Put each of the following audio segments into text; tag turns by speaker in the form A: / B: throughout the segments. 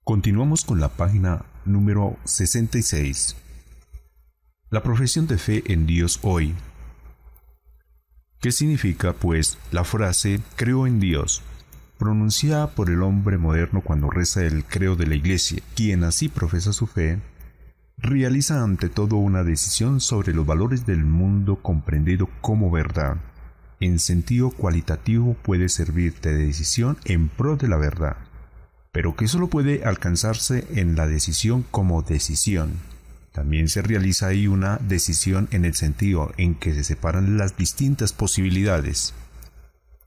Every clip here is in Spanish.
A: Continuamos con la página número 66. La profesión de fe en Dios hoy. ¿Qué significa, pues, la frase creo en Dios, pronunciada por el hombre moderno cuando reza el credo de la Iglesia, quien así profesa su fe? Realiza ante todo una decisión sobre los valores del mundo comprendido como verdad. En sentido cualitativo puede servir de decisión en pro de la verdad, pero que solo puede alcanzarse en la decisión como decisión. También se realiza ahí una decisión en el sentido en que se separan las distintas posibilidades.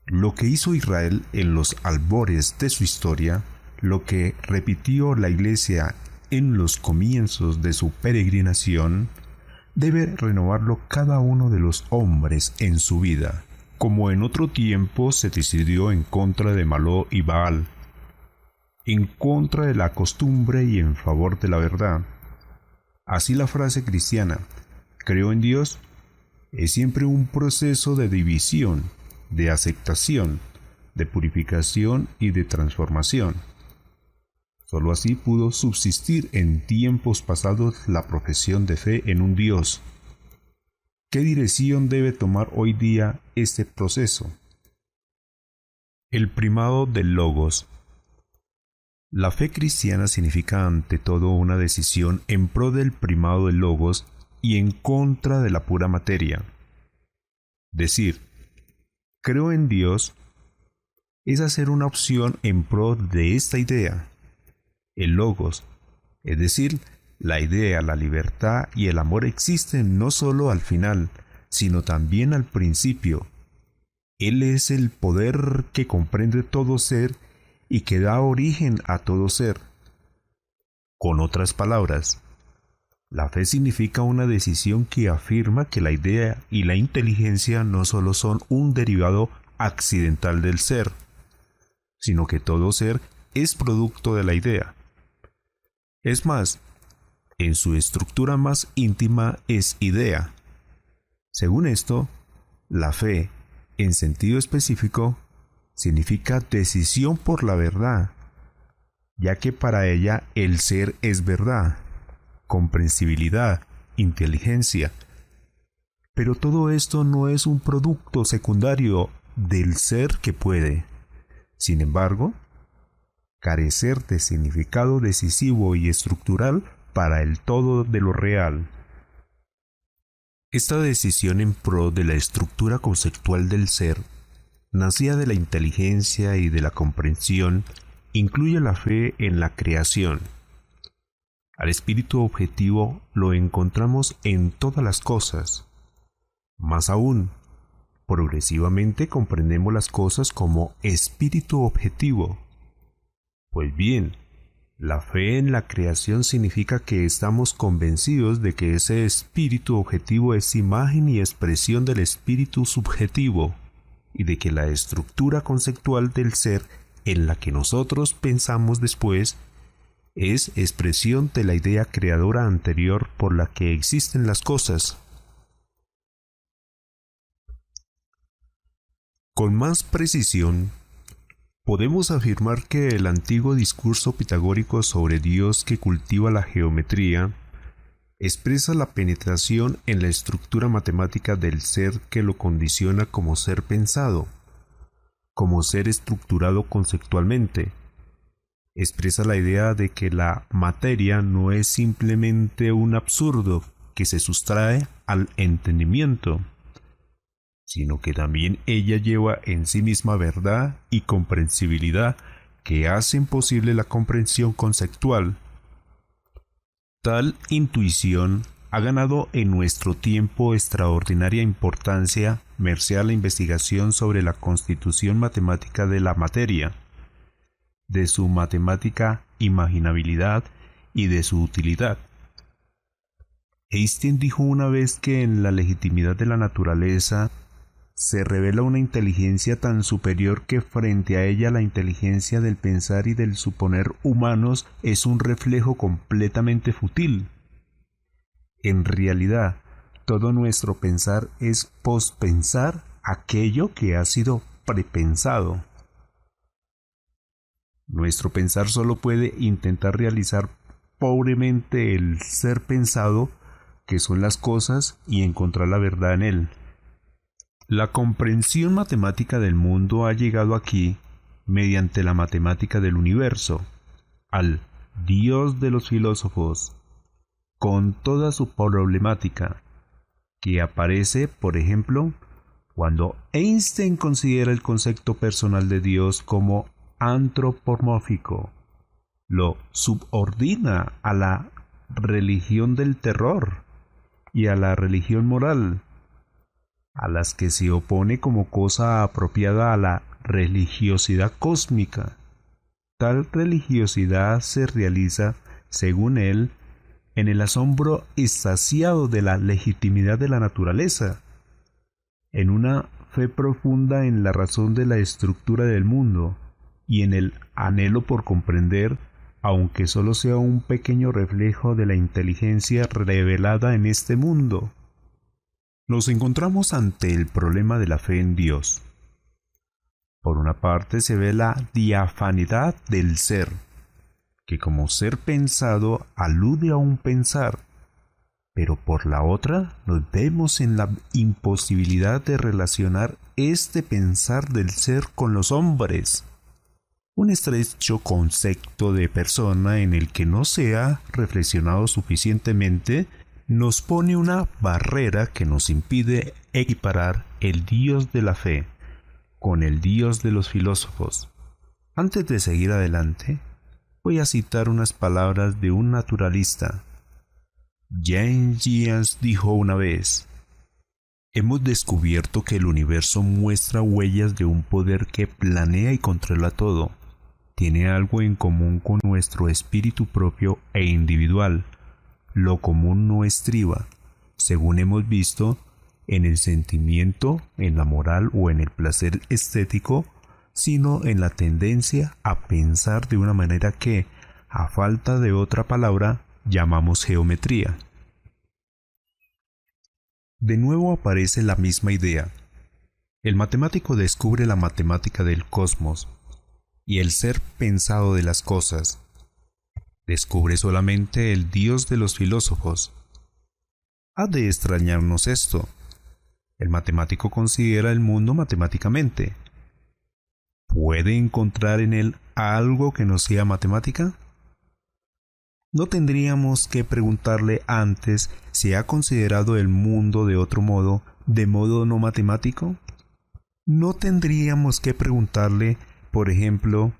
A: Lo que hizo Israel en los albores de su historia, lo que repitió la Iglesia en los comienzos de su peregrinación, debe renovarlo cada uno de los hombres en su vida, como en otro tiempo se decidió en contra de Maló y Baal, en contra de la costumbre y en favor de la verdad. Así la frase cristiana, creo en Dios, es siempre un proceso de división, de aceptación, de purificación y de transformación. Solo así pudo subsistir en tiempos pasados la profesión de fe en un Dios. ¿Qué dirección debe tomar hoy día este proceso? El primado del Logos. La fe cristiana significa ante todo una decisión en pro del primado del Logos y en contra de la pura materia. Decir, creo en Dios, es hacer una opción en pro de esta idea. El Logos, es decir, la idea, la libertad y el amor existen no solo al final, sino también al principio. Él es el poder que comprende todo ser y que da origen a todo ser. Con otras palabras, la fe significa una decisión que afirma que la idea y la inteligencia no solo son un derivado accidental del ser, sino que todo ser es producto de la idea. Es más, en su estructura más íntima es idea. Según esto, la fe, en sentido específico, significa decisión por la verdad, ya que para ella el ser es verdad, comprensibilidad, inteligencia. Pero todo esto no es un producto secundario del ser que puede, sin embargo, carecer de significado decisivo y estructural para el todo de lo real. Esta decisión en pro de la estructura conceptual del ser, nacida de la inteligencia y de la comprensión, incluye la fe en la creación. Al espíritu objetivo lo encontramos en todas las cosas. Más aún, progresivamente comprendemos las cosas como espíritu objetivo. Pues bien, la fe en la creación significa que estamos convencidos de que ese espíritu objetivo es imagen y expresión del espíritu subjetivo, y de que la estructura conceptual del ser en la que nosotros pensamos después es expresión de la idea creadora anterior por la que existen las cosas. Con más precisión, podemos afirmar que el antiguo discurso pitagórico sobre Dios que cultiva la geometría expresa la penetración en la estructura matemática del ser que lo condiciona como ser pensado, como ser estructurado conceptualmente. Expresa la idea de que la materia no es simplemente un absurdo que se sustrae al entendimiento, sino que también ella lleva en sí misma verdad y comprensibilidad que hacen posible la comprensión conceptual. Tal intuición ha ganado en nuestro tiempo extraordinaria importancia merced a la investigación sobre la constitución matemática de la materia, de su matemática imaginabilidad y de su utilidad. Einstein dijo una vez que en la legitimidad de la naturaleza se revela una inteligencia tan superior que frente a ella la inteligencia del pensar y del suponer humanos es un reflejo completamente fútil. En realidad, todo nuestro pensar es pospensar aquello que ha sido prepensado. Nuestro pensar solo puede intentar realizar pobremente el ser pensado, que son las cosas, y encontrar la verdad en él. La comprensión matemática del mundo ha llegado aquí mediante la matemática del universo, al Dios de los filósofos, con toda su problemática, que aparece, por ejemplo, cuando Einstein considera el concepto personal de Dios como antropomórfico, lo subordina a la religión del terror y a la religión moral, a las que se opone como cosa apropiada a la religiosidad cósmica. Tal religiosidad se realiza, según él, en el asombro extasiado de la legitimidad de la naturaleza, en una fe profunda en la razón de la estructura del mundo y en el anhelo por comprender, aunque solo sea un pequeño reflejo de la inteligencia revelada en este mundo. Nos encontramos ante el problema de la fe en Dios. Por una parte se ve la diafanidad del ser, que como ser pensado alude a un pensar, pero por la otra nos vemos en la imposibilidad de relacionar este pensar del ser con los hombres, un estrecho concepto de persona en el que no se ha reflexionado suficientemente nos pone una barrera que nos impide equiparar el Dios de la fe con el Dios de los filósofos. Antes de seguir adelante, voy a citar unas palabras de un naturalista. James Jeans dijo una vez: hemos descubierto que el universo muestra huellas de un poder que planea y controla todo. Tiene algo en común con nuestro espíritu propio e individual. Lo común no estriba, según hemos visto, en el sentimiento, en la moral o en el placer estético, sino en la tendencia a pensar de una manera que, a falta de otra palabra, llamamos geometría. De nuevo aparece la misma idea. El matemático descubre la matemática del cosmos y el ser pensado de las cosas. Descubre solamente el Dios de los filósofos. Ha de extrañarnos esto. El matemático considera el mundo matemáticamente. ¿Puede encontrar en él algo que no sea matemática? ¿No tendríamos que preguntarle antes si ha considerado el mundo de otro modo, de modo no matemático? ¿No tendríamos que preguntarle, por ejemplo,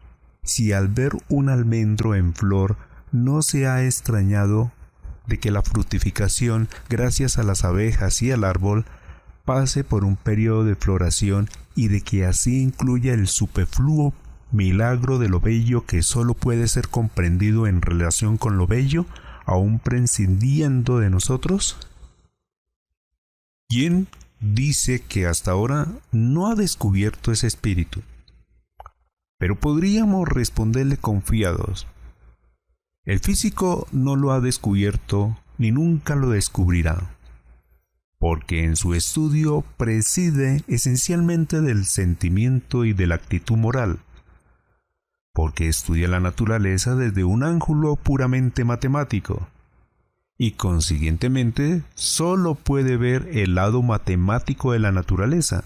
A: si al ver un almendro en flor no se ha extrañado de que la fructificación, gracias a las abejas y al árbol, pase por un periodo de floración y de que así incluya el superfluo milagro de lo bello que sólo puede ser comprendido en relación con lo bello, aún prescindiendo de nosotros? ¿Quién dice que hasta ahora no ha descubierto ese espíritu? Pero podríamos responderle confiados: el físico no lo ha descubierto ni nunca lo descubrirá, porque en su estudio preside esencialmente del sentimiento y de la actitud moral, porque estudia la naturaleza desde un ángulo puramente matemático, y consiguientemente solo puede ver el lado matemático de la naturaleza.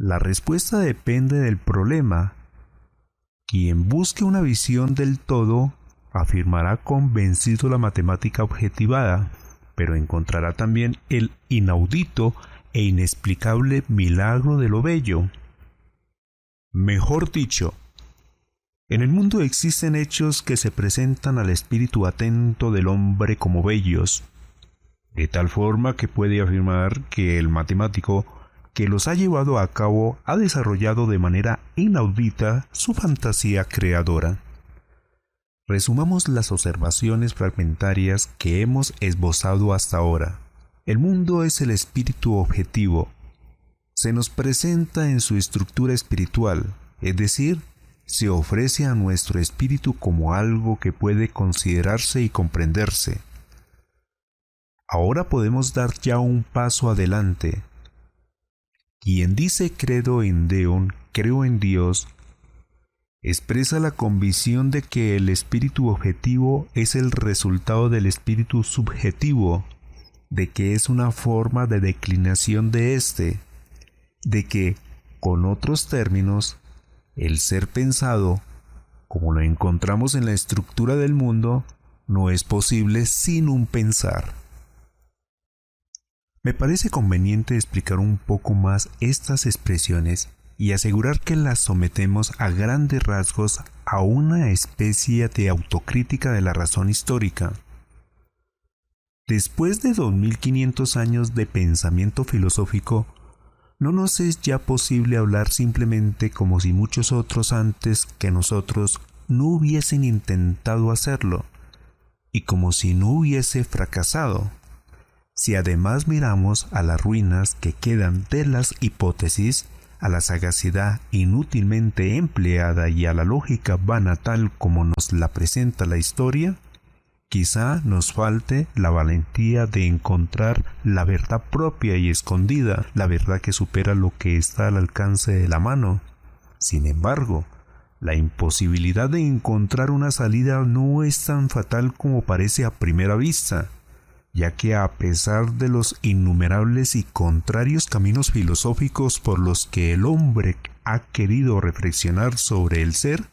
A: La respuesta depende del problema. Quien busque una visión del todo afirmará convencido la matemática objetivada, pero encontrará también el inaudito e inexplicable milagro de lo bello. Mejor dicho, en el mundo existen hechos que se presentan al espíritu atento del hombre como bellos, de tal forma que puede afirmar que el matemático que los ha llevado a cabo ha desarrollado de manera inaudita su fantasía creadora. Resumamos las observaciones fragmentarias que hemos esbozado hasta ahora. El mundo es el espíritu objetivo. Se nos presenta en su estructura espiritual, es decir, se ofrece a nuestro espíritu como algo que puede considerarse y comprenderse. Ahora podemos dar ya un paso adelante. Quien dice credo in Deum, creo en Dios, expresa la convicción de que el espíritu objetivo es el resultado del espíritu subjetivo, de que es una forma de declinación de éste, de que, con otros términos, el ser pensado, como lo encontramos en la estructura del mundo, no es posible sin un pensar. Me parece conveniente explicar un poco más estas expresiones y asegurar que las sometemos a grandes rasgos a una especie de autocrítica de la razón histórica. Después de 2500 años de pensamiento filosófico, no nos es ya posible hablar simplemente como si muchos otros antes que nosotros no hubiesen intentado hacerlo, y como si no hubiese fracasado. Si además miramos a las ruinas que quedan de las hipótesis, a la sagacidad inútilmente empleada y a la lógica vana tal como nos la presenta la historia, quizá nos falte la valentía de encontrar la verdad propia y escondida, la verdad que supera lo que está al alcance de la mano. Sin embargo, la imposibilidad de encontrar una salida no es tan fatal como parece a primera vista, ya que a pesar de los innumerables y contrarios caminos filosóficos por los que el hombre ha querido reflexionar sobre el ser,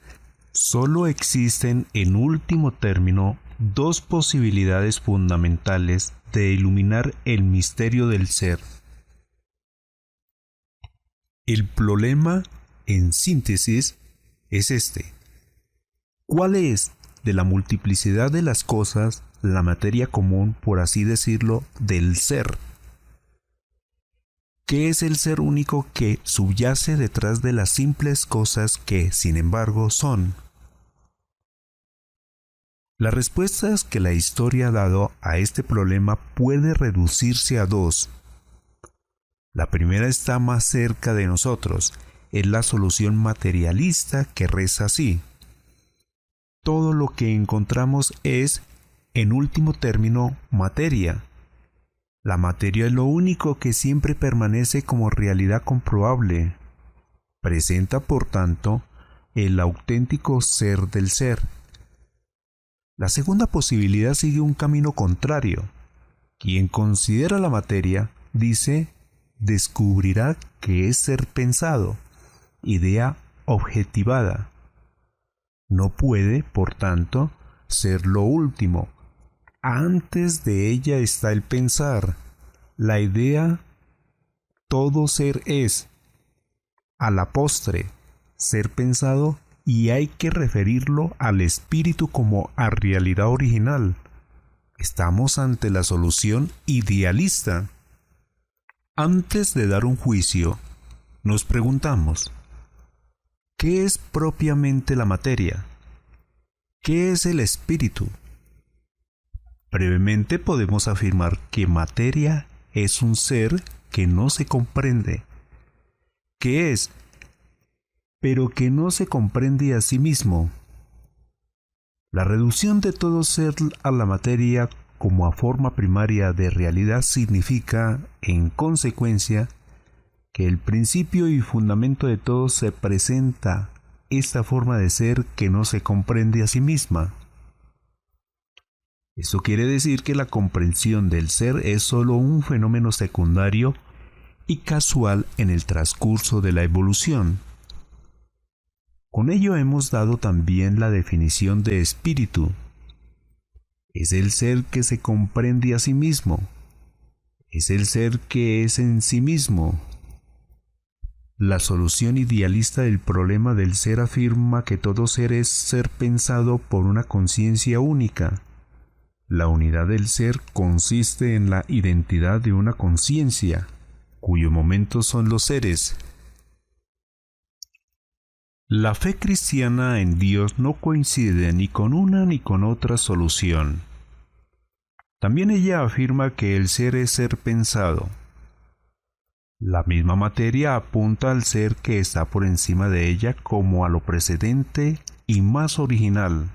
A: solo existen en último término dos posibilidades fundamentales de iluminar el misterio del ser. El problema, en síntesis, es este: ¿cuál es, de la multiplicidad de las cosas, la materia común, por así decirlo, del ser? ¿Qué es el ser único que subyace detrás de las simples cosas que, sin embargo, son? Las respuestas que la historia ha dado a este problema puede reducirse a dos. La primera está más cerca de nosotros, es la solución materialista que reza así: todo lo que encontramos es, en último término, materia. La materia es lo único que siempre permanece como realidad comprobable. Presenta, por tanto, el auténtico ser del ser. La segunda posibilidad sigue un camino contrario. Quien considera la materia, dice, descubrirá que es ser pensado, idea objetivada. No puede, por tanto, ser lo último. Antes de ella está el pensar. La idea, todo ser es, a la postre, ser pensado, y hay que referirlo al espíritu como a realidad original. Estamos ante la solución idealista. Antes de dar un juicio, nos preguntamos: ¿qué es propiamente la materia? ¿Qué es el espíritu? Brevemente podemos afirmar que materia es un ser que no se comprende, que es, pero que no se comprende a sí mismo. La reducción de todo ser a la materia como a forma primaria de realidad significa, en consecuencia, que el principio y fundamento de todo se presenta esta forma de ser que no se comprende a sí misma. Esto quiere decir que la comprensión del ser es sólo un fenómeno secundario y casual en el transcurso de la evolución. Con ello hemos dado también la definición de espíritu. Es el ser que se comprende a sí mismo. Es el ser que es en sí mismo. La solución idealista del problema del ser afirma que todo ser es ser pensado por una conciencia única. La unidad del ser consiste en la identidad de una conciencia, cuyo momento son los seres. La fe cristiana en Dios no coincide ni con una ni con otra solución. También ella afirma que el ser es ser pensado. La misma materia apunta al ser que está por encima de ella como a lo precedente y más original.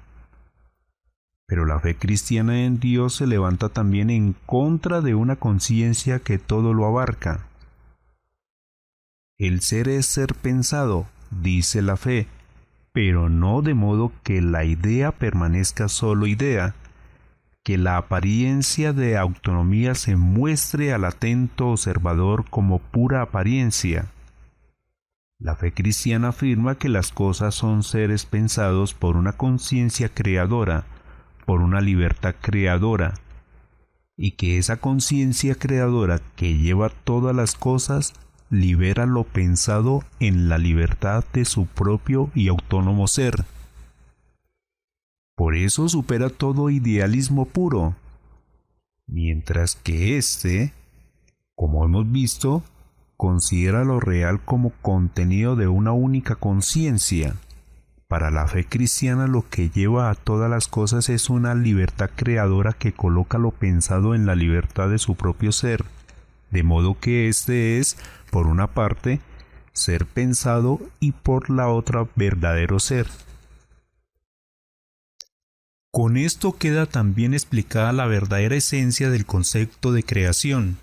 A: Pero la fe cristiana en Dios se levanta también en contra de una conciencia que todo lo abarca. El ser es ser pensado, dice la fe, pero no de modo que la idea permanezca solo idea, que la apariencia de autonomía se muestre al atento observador como pura apariencia. La fe cristiana afirma que las cosas son seres pensados por una conciencia creadora, por una libertad creadora, y que esa conciencia creadora que lleva todas las cosas libera lo pensado en la libertad de su propio y autónomo ser. Por eso supera todo idealismo puro, mientras que éste, como hemos visto, considera lo real como contenido de una única conciencia. Para la fe cristiana lo que lleva a todas las cosas es una libertad creadora que coloca lo pensado en la libertad de su propio ser, de modo que éste es, por una parte, ser pensado y por la otra verdadero ser. Con esto queda también explicada la verdadera esencia del concepto de creación.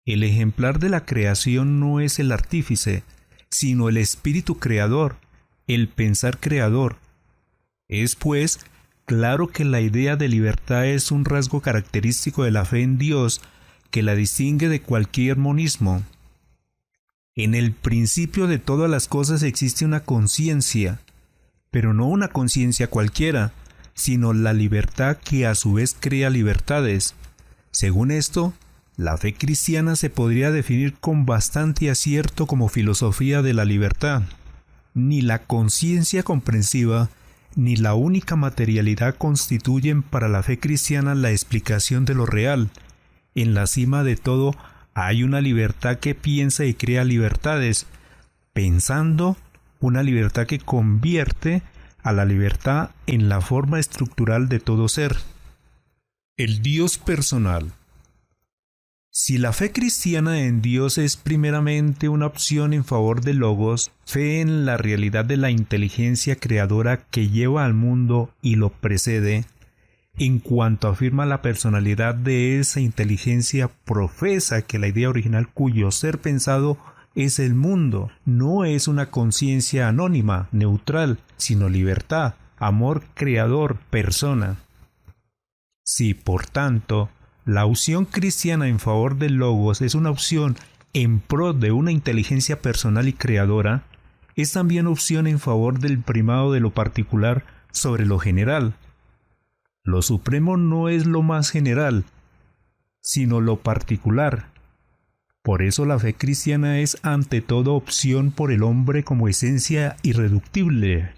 A: El ejemplar de la creación no es el artífice, sino el espíritu creador, el pensar creador. Es, pues, claro que la idea de libertad es un rasgo característico de la fe en Dios que la distingue de cualquier monismo. En el principio de todas las cosas existe una conciencia, pero no una conciencia cualquiera, sino la libertad que a su vez crea libertades. Según esto, la fe cristiana se podría definir con bastante acierto como filosofía de la libertad. Ni la conciencia comprensiva ni la única materialidad constituyen para la fe cristiana la explicación de lo real. En la cima de todo hay una libertad que piensa y crea libertades, pensando una libertad que convierte a la libertad en la forma estructural de todo ser. El Dios personal. Si la fe cristiana en Dios es primeramente una opción en favor del Logos, fe en la realidad de la inteligencia creadora que lleva al mundo y lo precede, en cuanto afirma la personalidad de esa inteligencia, profesa que la idea original cuyo ser pensado es el mundo, no es una conciencia anónima, neutral, sino libertad, amor creador, persona. Si, por tanto, la opción cristiana en favor del Logos es una opción en pro de una inteligencia personal y creadora, es también opción en favor del primado de lo particular sobre lo general. Lo supremo no es lo más general, sino lo particular. Por eso la fe cristiana es ante todo opción por el hombre como esencia irreductible,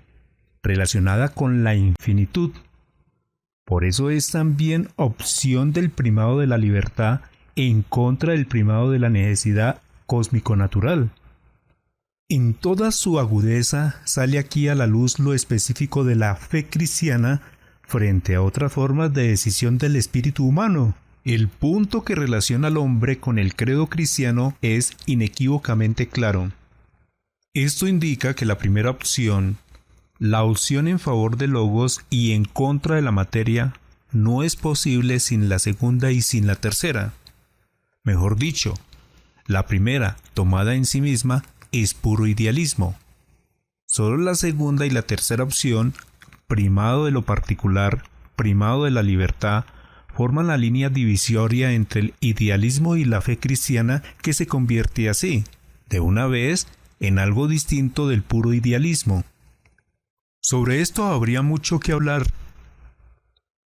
A: relacionada con la infinitud. Por eso es también opción del primado de la libertad en contra del primado de la necesidad cósmico-natural. En toda su agudeza sale aquí a la luz lo específico de la fe cristiana frente a otras formas de decisión del espíritu humano. El punto que relaciona al hombre con el credo cristiano es inequívocamente claro. Esto indica que la primera opción, la opción en favor del Logos y en contra de la materia, no es posible sin la segunda y sin la tercera. Mejor dicho, la primera, tomada en sí misma, es puro idealismo. Solo la segunda y la tercera opción, primado de lo particular, primado de la libertad, forman la línea divisoria entre el idealismo y la fe cristiana que se convierte así, de una vez, en algo distinto del puro idealismo. Sobre esto habría mucho que hablar,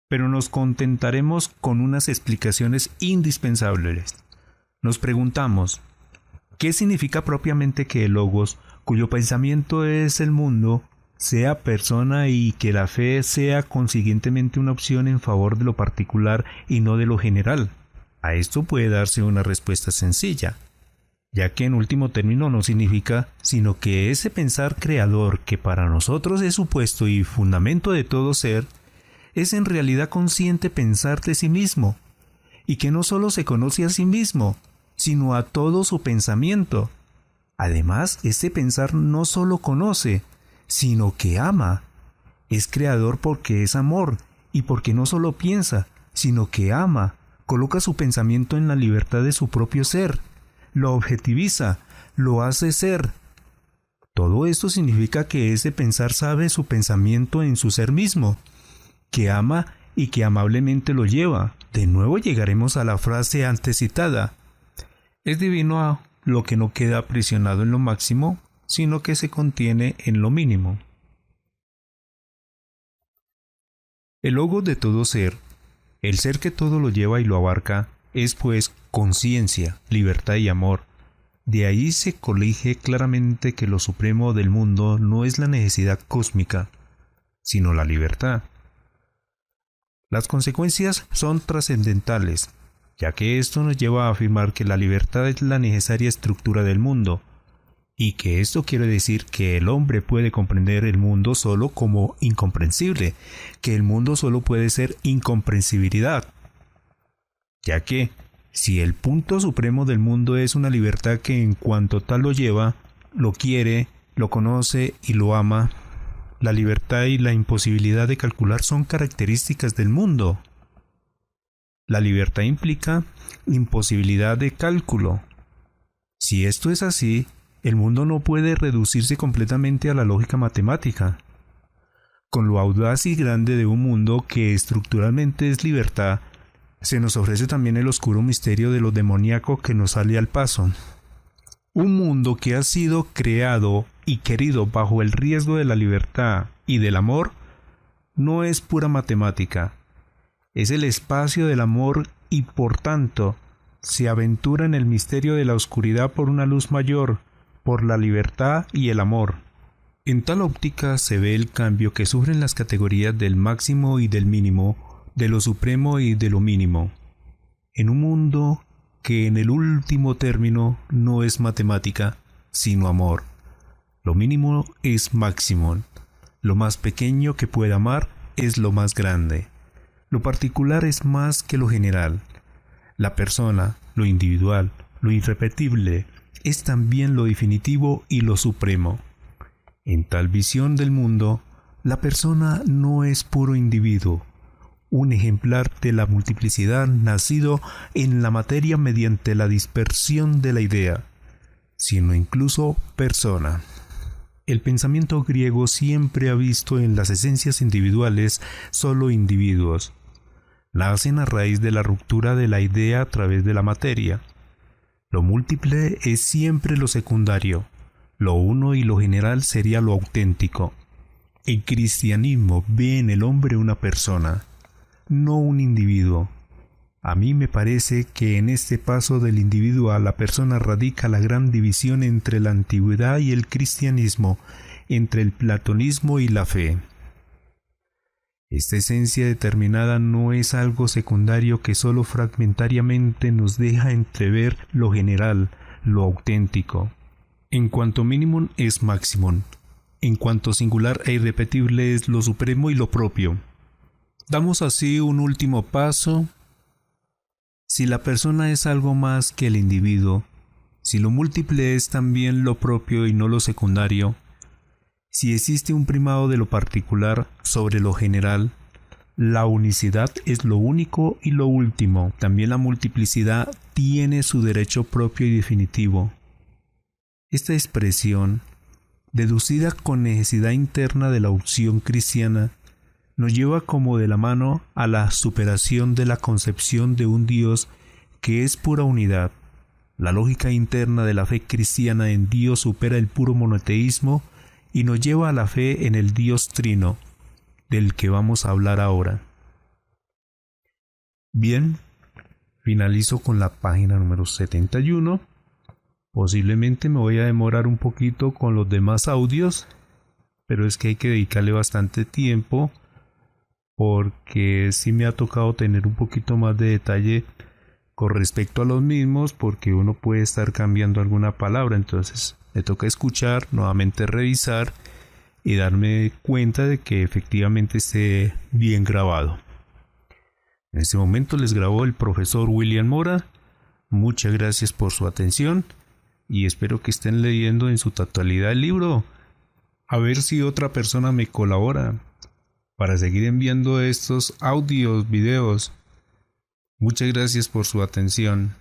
A: pero nos contentaremos con unas explicaciones indispensables. Nos preguntamos, ¿qué significa propiamente que el Logos, cuyo pensamiento es el mundo, sea persona y que la fe sea consiguientemente una opción en favor de lo particular y no de lo general? A esto puede darse una respuesta sencilla, ya que en último término no significa sino que ese pensar creador que para nosotros es supuesto y fundamento de todo ser, es en realidad consciente pensar de sí mismo, y que no solo se conoce a sí mismo, sino a todo su pensamiento. Además, este pensar no solo conoce, sino que ama. Es creador porque es amor, y porque no solo piensa, sino que ama, coloca su pensamiento en la libertad de su propio ser, lo objetiviza, lo hace ser.
B: Todo esto significa que ese pensar sabe su pensamiento en su ser mismo, que ama y que amablemente lo lleva. De nuevo llegaremos a la frase antes citada. Es divino lo que no queda aprisionado en lo máximo, sino que se contiene en lo mínimo. El logos de todo ser, el ser que todo lo lleva y lo abarca, es pues conciencia, libertad y amor. De ahí se colige claramente que lo supremo del mundo no es la necesidad cósmica, sino la libertad. Las consecuencias son trascendentales, ya que esto nos lleva a afirmar que la libertad es la necesaria estructura del mundo, y que esto quiere decir que el hombre puede comprender el mundo solo como incomprensible, que el mundo solo puede ser incomprensibilidad, ya que si el punto supremo del mundo es una libertad que en cuanto tal lo lleva, lo quiere, lo conoce y lo ama, la libertad y la imposibilidad de calcular son características del mundo. La libertad implica imposibilidad de cálculo. Si esto es así, el mundo no puede reducirse completamente a la lógica matemática. Con lo audaz y grande de un mundo que estructuralmente es libertad, se nos ofrece también el oscuro misterio de lo demoníaco que nos sale al paso. Un mundo que ha sido creado y querido bajo el riesgo de la libertad y del amor no es pura matemática, es el espacio del amor y por tanto se aventura en el misterio de la oscuridad por una luz mayor, por la libertad y el amor. En tal óptica se ve el cambio que sufren las categorías del máximo y del mínimo, de lo supremo y de lo mínimo, en un mundo que en el último término no es matemática, sino amor. Lo mínimo es máximo, lo más pequeño que pueda amar es lo más grande, lo particular es más que lo general, la persona, lo individual, lo irrepetible, es también lo definitivo y lo supremo. En tal visión del mundo, la persona no es puro individuo, un ejemplar de la multiplicidad nacido en la materia mediante la dispersión de la idea, sino incluso persona. El pensamiento griego siempre ha visto en las esencias individuales solo individuos. Nacen a raíz de la ruptura de la idea a través de la materia. Lo múltiple es siempre lo secundario, lo uno y lo general sería lo auténtico. El cristianismo ve en el hombre una persona, no un individuo. A mí me parece que en este paso del individuo a la persona radica la gran división entre la antigüedad y el cristianismo, entre el platonismo y la fe. Esta esencia determinada no es algo secundario que solo fragmentariamente nos deja entrever lo general, lo auténtico. En cuanto mínimo es máximo, en cuanto singular e irrepetible es lo supremo y lo propio. Damos así un último paso. Si la persona es algo más que el individuo, si lo múltiple es también lo propio y no lo secundario, si existe un primado de lo particular sobre lo general, la unicidad es lo único y lo último. También la multiplicidad tiene su derecho propio y definitivo. Esta expresión, deducida con necesidad interna de la opción cristiana, nos lleva como de la mano a la superación de la concepción de un Dios que es pura unidad. La lógica interna de la fe cristiana en Dios supera el puro monoteísmo y nos lleva a la fe en el Dios trino, del que vamos a hablar ahora. Bien, finalizo con la página número 71. Posiblemente me voy a demorar un poquito con los demás audios, pero es que hay que dedicarle bastante tiempo porque sí me ha tocado tener un poquito más de detalle con respecto a los mismos, porque uno puede estar cambiando alguna palabra, entonces me toca escuchar, nuevamente revisar y darme cuenta de que efectivamente esté bien grabado. En este momento les grabó el profesor William Mora. Muchas gracias por su atención y espero que estén leyendo en su totalidad el libro. A ver si otra persona me colabora para seguir enviando estos audios, videos. Muchas gracias por su atención.